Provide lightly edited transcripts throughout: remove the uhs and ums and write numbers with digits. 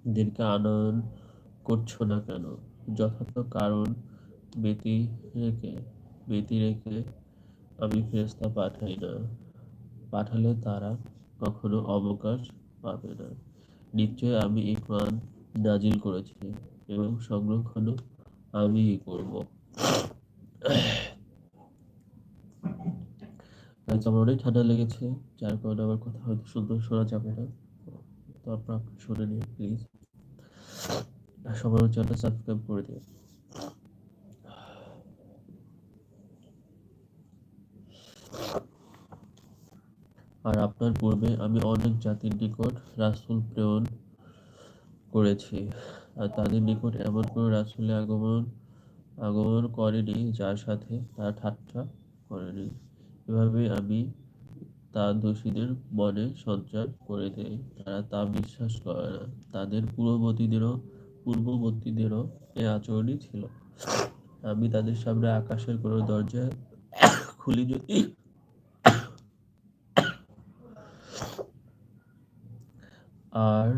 এদেরকে আনয়ন করছো না কেন? যথার্থ কারণ ব্যতি রেখে ব্যতি রেখে আমি ফেরেশতা পাঠাই না। পাঠালে তারা কখনো অবকাশ পাবে না। নিশ্চয় আমি এই কোরআন নাজিল করেছি এবং সংরক্ষণও আমিই করব। আজ আমার অনেক ঠান্ডা লেগেছে, যার কারণে আমার কথা হয়তো সুন্দর শোনা যাবে না। তো আপনারা শুনে নিন প্লিজ। সবাই চ্যানেলটা সাবস্ক্রাইব করে দিন। আর আপনার পূর্বে আমি অনেক জাতির নিকট রাসূল প্রেরণ করেছি, আর তাদের নিকট এমন কোন রাসূলের আগমন করেনি যার সাথে তারা ঠাট্টা করেনি। এভাবে আমি তা দোষীদের মনে সঞ্চার করে দেই, তারা তা বিশ্বাস করে না। তাদের পূর্ববর্তীদেরও এ আচরণই ছিল। আমি তাদের সামনে আকাশের কোনো দরজা খুলি যদি আর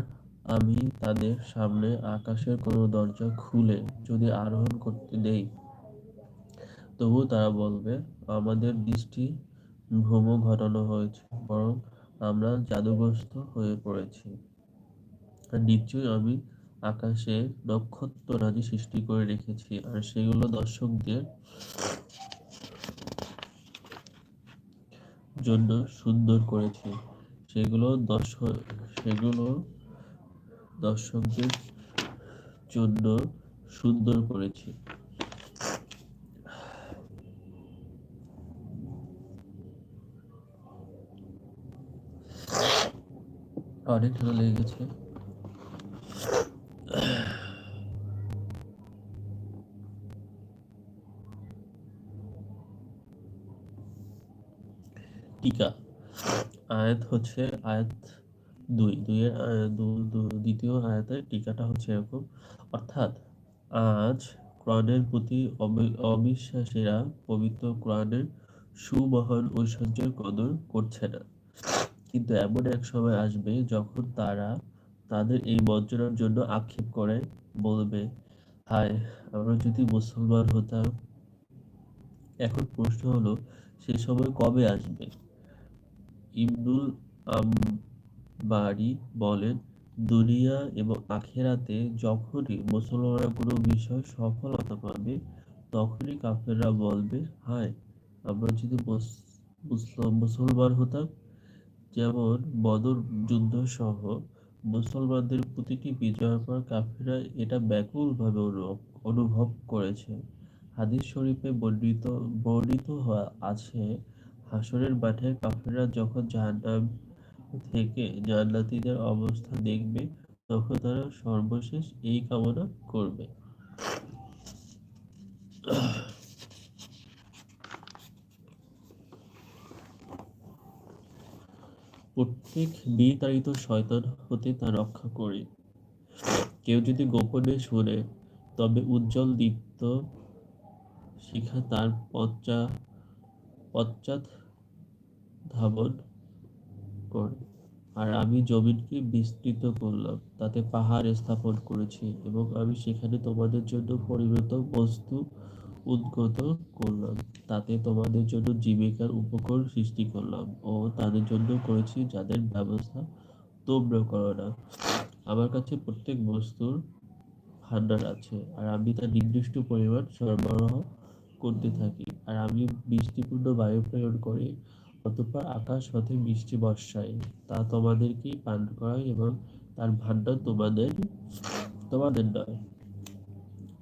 আমি তাদের সামনে আকাশের কোনো দরজা খুলে যদি আরোহণ করতে দেই, তবু তারা বলবে, আমাদের দৃষ্টি ভ্রম ঘটানো হয়েছে, বরং আমরা জাদুগ্রস্ত হয়ে পড়েছি। আর নিশ্চয়ই আমি আকাশে নক্ষত্ররাজি সৃষ্টি করে রেখেছি, আর সেগুলো দর্শকদের জন্য সুন্দর করেছি। সেগুলো সেগুলো দর্শকদের জন্য সুন্দর করেছি। অনেক ঠান্ডা লেগে গেছে। টিকা আয়াত 2 দ্বিতীয় আয়াতের টিকাটা হচ্ছে এরকম, অর্থাৎ আজ কোরআনের প্রতি অবিশ্বাসীরা পবিত্র কোরআনের সুমহান ঐশ্বর্যের কদর করছে না। কিন্তু এমন এক সময় আসবে যখন তারা তাদের এই বঞ্চনার জন্য আক্ষেপ করে বলবে, হায়, আমরা যদি মুসলমান হতাম। এখন প্রশ্ন হলো, সে সময় কবে আসবে? ইবনুল আম্বারি বলেন, দুনিয়া এবং আখিরাতে যখনই মুসলমানরা কোনো বিষয়ে সফলতা পাবে, তখনই কাফেররা বলবে, হায়, আমরা যদি মুসলমান হতাম। যেমন বদর যুদ্ধ সহ মুসলমানদের প্রতিটি বিজয়ের পর কাফেররা এটা ব্যাকুলভাবে অনুভব করেছে। হাদিস শরীফে বর্ণিত আছে, হাসরের মাঠে কাফেররা যখন জাহান্নাম থেকে জান্নাতীদের অবস্থা দেখবে, তখন তারা সর্বশেষ এই কামনা করবে। প্রত্যেক বিতাড়িত শয়তান হতে তা রক্ষা করে। কেউ যদি গোপনে শুনে, তবে উজ্জ্বল দীপ্ত শিখা তার পশ্চাৎ ধাবন করে। আর আমি জমিনকে বিস্তৃত করলাম, তাতে পাহাড় স্থাপন করেছি, এবং আমি সেখানে তোমাদের জন্য পরিমিত বস্তু উদ্গত করলাম। তাতে তোমাদের জন্য জীবিকার উপকরণ সৃষ্টি করলাম, ও তাদের জন্য করেছি যাদের ব্যবস্থা তোমরা করো না। আমার কাছে প্রত্যেক বস্তুর ভান্ডার আছে, আর আমি তা নির্দিষ্ট পরিমাণ সরবরাহ করতে থাকি। আর আমি বৃষ্টিপূর্ণ বায়ু প্রেরণ করি, অতঃপর আকাশ হতে বৃষ্টি বর্ষাই, তা তোমাদেরকেই পান করাই, এবং তার ভান্ডার তোমাদের নয়।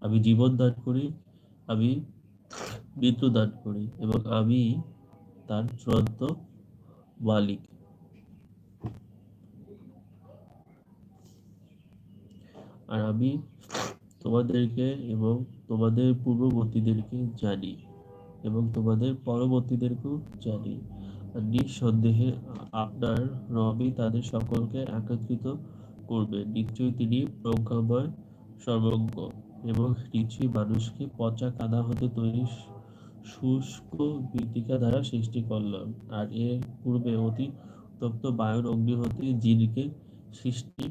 আমি জীবন দান করি, আমি মৃত্যু দান করি, এবং আমি তার চূড়ান্ত মালিক। আর আমি তোমাদেরকে এবং তোমাদের পূর্ববর্তীদেরকে জানি, এবং তোমাদের পরবর্তীদেরকেও জানি। আর নিঃসন্দেহে আপনার রবই তাদের সকলকে একত্রিত করবে। নিশ্চয়ই তিনি প্রজ্ঞাময়, সর্বজ্ঞ, এবং নিশ্চয়ই মানুষকে পচা কাদা হতে তৈরি শুষ্ক মৃত্তিকা দ্বারা সৃষ্টি করলাম, আর এর পূর্বে অতি তপ্ত বায়ুর অগ্নি হতে জিনকে সৃষ্টি